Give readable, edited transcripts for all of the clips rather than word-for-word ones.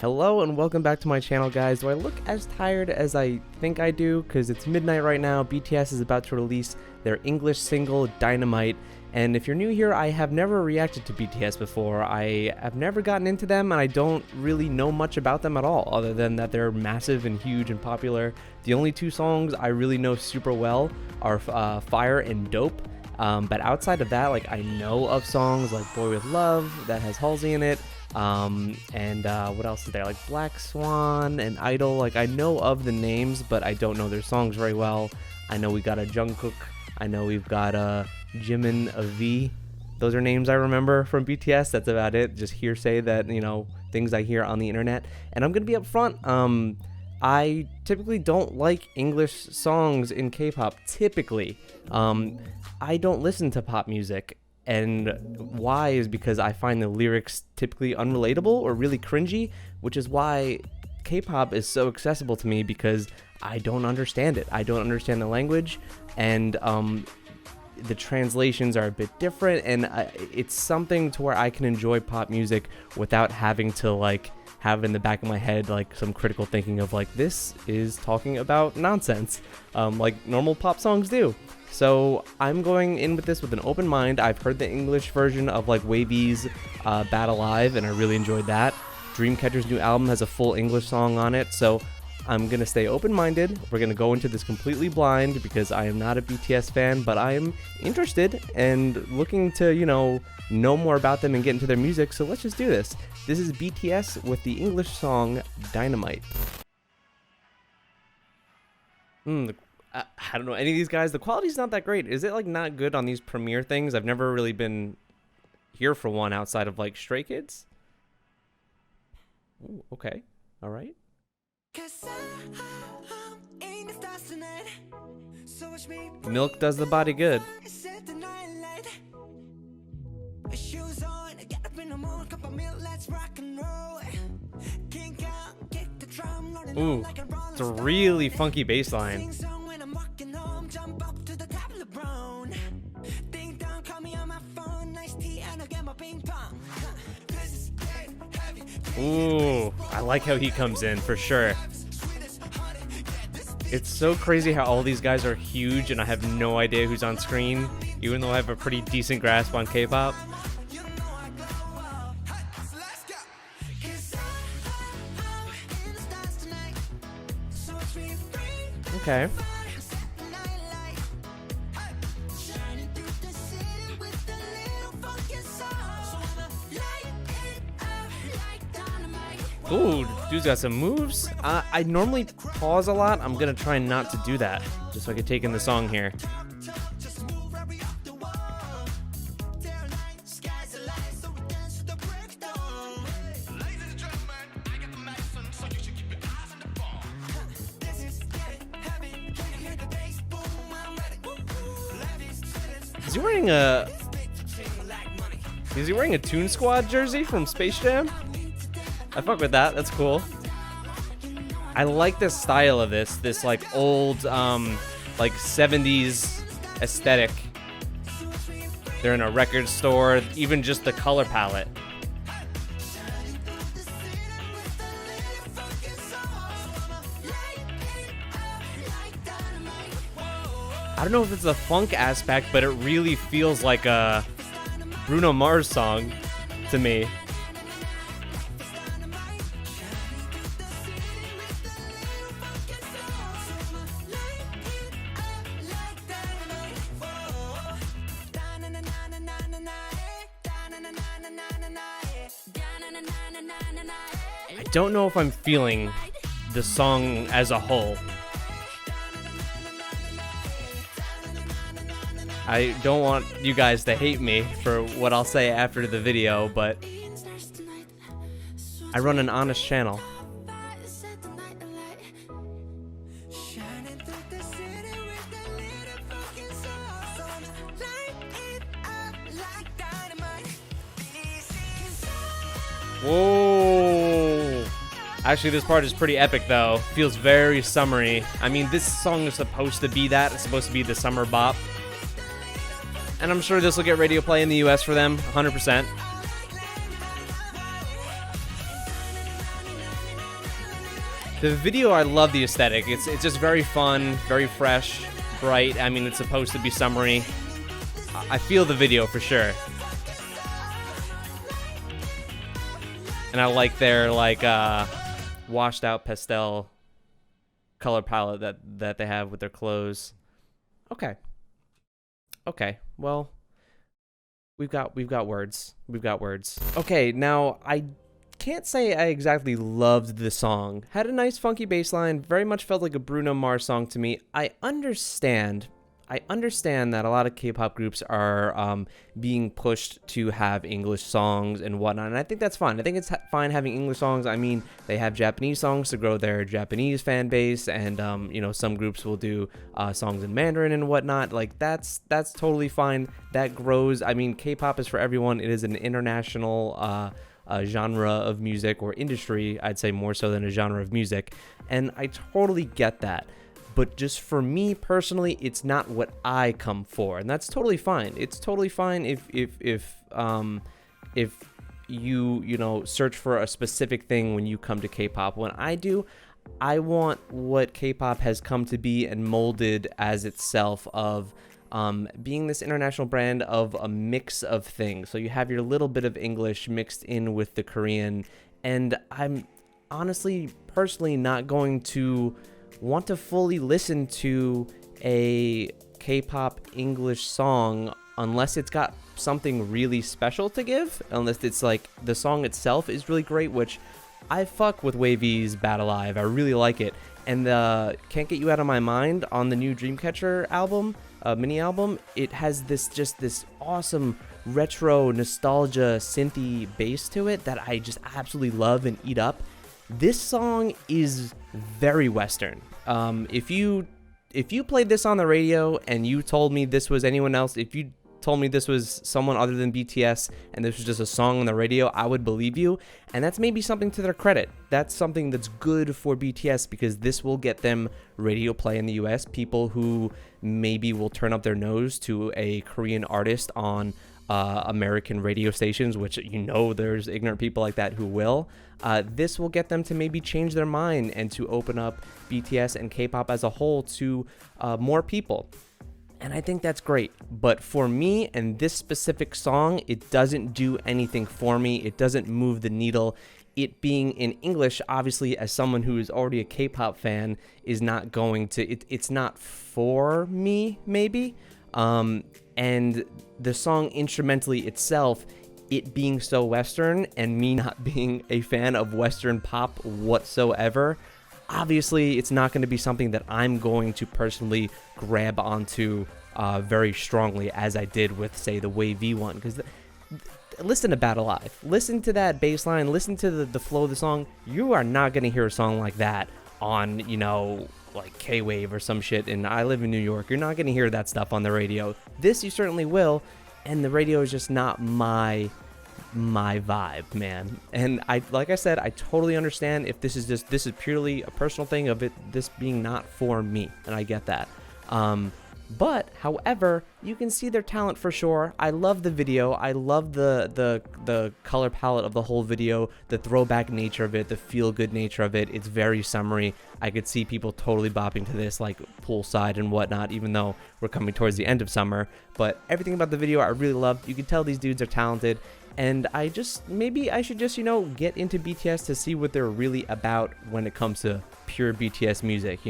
Hello and welcome back to my channel, guys. Do I look as tired as I think I do? Because it's midnight right now. BTS is about to release their English single, Dynamite. And if you're new here, I have never reacted to BTS before. I have never gotten into them, and I don't really know much about them at all, other than that they're massive and huge and popular. The only two songs I really know super well are Fire and Dope. But outside of that, like, I know of songs like Boy With Love that has Halsey in it. What else is there, like Black Swan and Idol. Like, I know of the names, but I don't know their songs very well. I know we got a Jungkook, I know we've got a Jimin, a V. Those are names I remember from BTS. That's about it. Just hearsay that, you know, things I hear on the internet. And I'm gonna be upfront, I typically don't like English songs in K-pop. Typically, I don't listen to pop music. And why is because I find the lyrics typically unrelatable or really cringy, which is why K-pop is so accessible to me, because I don't understand it. I don't understand the language, and the translations are a bit different, and it's something to where I can enjoy pop music without having to, like, have in the back of my head like some critical thinking of like, this is talking about nonsense, like normal pop songs do. So I'm going in with this with an open mind. I've heard the English version of like Wavy's Bad Alive, and I really enjoyed that. Dreamcatcher's new album has a full English song on it, so I'm going to stay open-minded. We're going to go into this completely blind because I am not a BTS fan, but I am interested and looking to, you know more about them and get into their music, so let's just do this. This is BTS with the English song Dynamite. I don't know any of these guys. The quality's not that great. Is it like not good on these premiere things? I've never really been here for one outside of like Stray Kids. Ooh, okay. All right. Milk does the body good. Ooh, it's a really funky bass line. Ooh, I like how he comes in for sure. It's so crazy how all these guys are huge and I have no idea who's on screen, even though I have a pretty decent grasp on K-pop. Okay. Ooh, dude's got some moves. I normally pause a lot. I'm gonna try not to do that, just so I can take in the song here. Is he wearing a Toon Squad jersey from Space Jam? I fuck with that. That's cool. I like the style of this like old like 70s aesthetic. They're in a record store, even just the color palette. I don't know if it's the funk aspect, but it really feels like a Bruno Mars song to me. I don't know if I'm feeling the song as a whole. I don't want you guys to hate me for what I'll say after the video, but I run an honest channel. Whoa! Actually, this part is pretty epic, though. Feels very summery. I mean, this song is supposed to be that. It's supposed to be the summer bop. And I'm sure this will get radio play in the US for them, 100%. The video, I love the aesthetic. It's just very fun, very fresh, bright. I mean, it's supposed to be summery. I feel the video for sure. And I like their washed out pastel color palette that they have with their clothes. Okay. Well, we've got words. Okay, now I can't say I exactly loved the song. Had a nice funky bass line, very much felt like a Bruno Mars song to me. I understand that a lot of K-pop groups are being pushed to have English songs and whatnot, and I think that's fine. I think it's fine having English songs. I mean, they have Japanese songs to grow their Japanese fan base, and some groups will do songs in Mandarin and whatnot. Like that's totally fine. That grows. I mean, K-pop is for everyone. It is an international genre of music, or industry, I'd say, more so than a genre of music, and I totally get that. But just for me personally, it's not what I come for, and that's totally fine. It's totally fine if you search for a specific thing when you come to K-pop. When I do, I want what K-pop has come to be and molded as itself of being this international brand of a mix of things. So you have your little bit of English mixed in with the Korean, and I'm honestly, personally not going to want to fully listen to a K-pop English song unless it's got something really special to give, unless it's like the song itself is really great, which I fuck with Wavy's Bad Alive. I really like it. And the Can't Get You Out of My Mind on the new Dreamcatcher album, mini album, it has this awesome retro nostalgia synthy bass to it that I just absolutely love and eat up. This song is very Western. If you played this on the radio and you told me this was anyone else, if you told me this was someone other than BTS and this was just a song on the radio, I would believe you. And that's maybe something to their credit. That's something that's good for BTS, because this will get them radio play in the US. People who maybe will turn up their nose to a Korean artist on American radio stations, which there's ignorant people like that who will. This will get them to maybe change their mind and to open up BTS and K-pop as a whole to more people. And I think that's great. But for me and this specific song, it doesn't do anything for me. It doesn't move the needle. It being in English, obviously, as someone who is already a K-pop fan, is not going to, it's not for me, maybe. And the song instrumentally itself, it being so Western and me not being a fan of Western pop whatsoever, obviously it's not going to be something that I'm going to personally grab onto very strongly as I did with, say, the Wavy one. Because listen to Bad Alive. Listen to that bass line. Listen to the flow of the song. You are not going to hear a song like that on, like K-Wave or some shit, and I live in New York. You're not going to hear that stuff on the radio. This you certainly will, and the radio is just not my vibe, man. And like I said, I totally understand if this is purely a personal thing of this being not for me, and I get that. But, however, you can see their talent for sure. I love the video. I love the color palette of the whole video, the throwback nature of it, the feel-good nature of it. It's very summery. I could see people totally bopping to this, like poolside and whatnot, even though we're coming towards the end of summer. But everything about the video I really loved. You can tell these dudes are talented. And maybe I should just, get into BTS to see what they're really about when it comes to pure BTS music,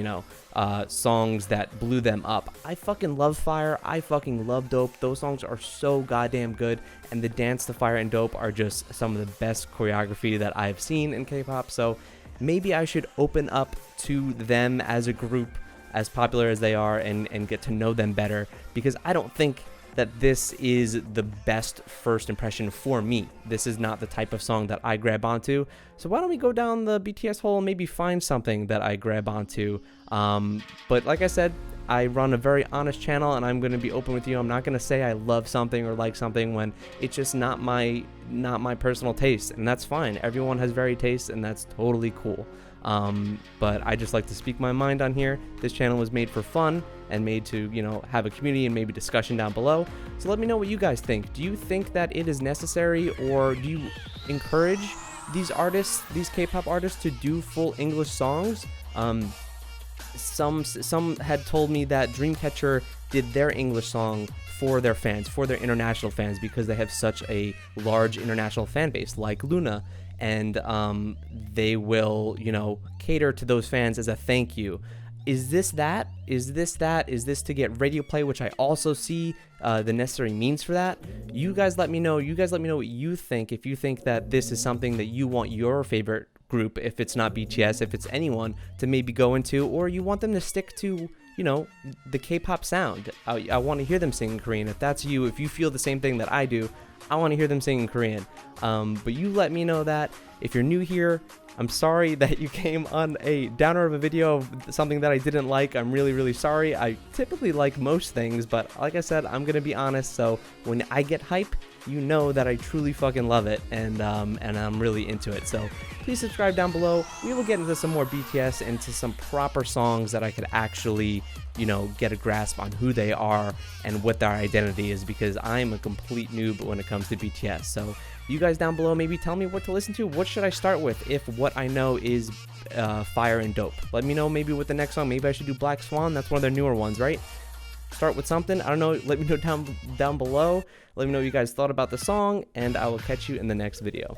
songs that blew them up. I fucking love Fire. I fucking love Dope. Those songs are so goddamn good. And the dance to Fire and Dope are just some of the best choreography that I've seen in K-pop. So maybe I should open up to them as a group, as popular as they are, and get to know them better, because I don't think that this is the best first impression for me. This is not the type of song that I grab onto. So why don't we go down the BTS hole and maybe find something that I grab onto. But like I said, I run a very honest channel, and I'm going to be open with you. I'm not going to say I love something or like something when it's just not my personal taste, and that's fine. Everyone has varied tastes, and that's totally cool. But I just like to speak my mind on here. This channel was made for fun and made to, have a community and maybe discussion down below. So let me know what you guys think. Do you think that it is necessary, or do you encourage these artists, these K-pop artists, to do full English songs. Some had told me that Dreamcatcher did their English song for their fans, for their international fans, because they have such a large international fan base like Luna, and they will, you know, cater to those fans as a thank you. Is this that? Is this that? Is this to get radio play, which I also see the necessary means for that? You guys let me know. You guys let me know what you think. If you think that this is something that you want your favorite group, if it's not BTS, if it's anyone, to maybe go into, or you want them to stick to, you know, the K-pop sound. I want to hear them sing in Korean. If that's you, if you feel the same thing that I do, I want to hear them sing in Korean. But you let me know that. If you're new here, I'm sorry that you came on a downer of a video of something that I didn't like. I'm really, really sorry. I typically like most things, but like I said, I'm gonna be honest. So when I get hype, you know that I truly fucking love it, and I'm really into it. So please subscribe down below. We will get into some more BTS, into some proper songs that I could actually, you know, get a grasp on who they are and what their identity is, because I'm a complete noob when it comes to BTS. So you guys down below, maybe tell me what to listen to. What should I start with if what I know is fire and dope? Let me know maybe with the next song. Maybe I should do Black Swan. That's one of their newer ones, right? Start with something. I don't know. Let me know down below. Let me know what you guys thought about the song, and I will catch you in the next video.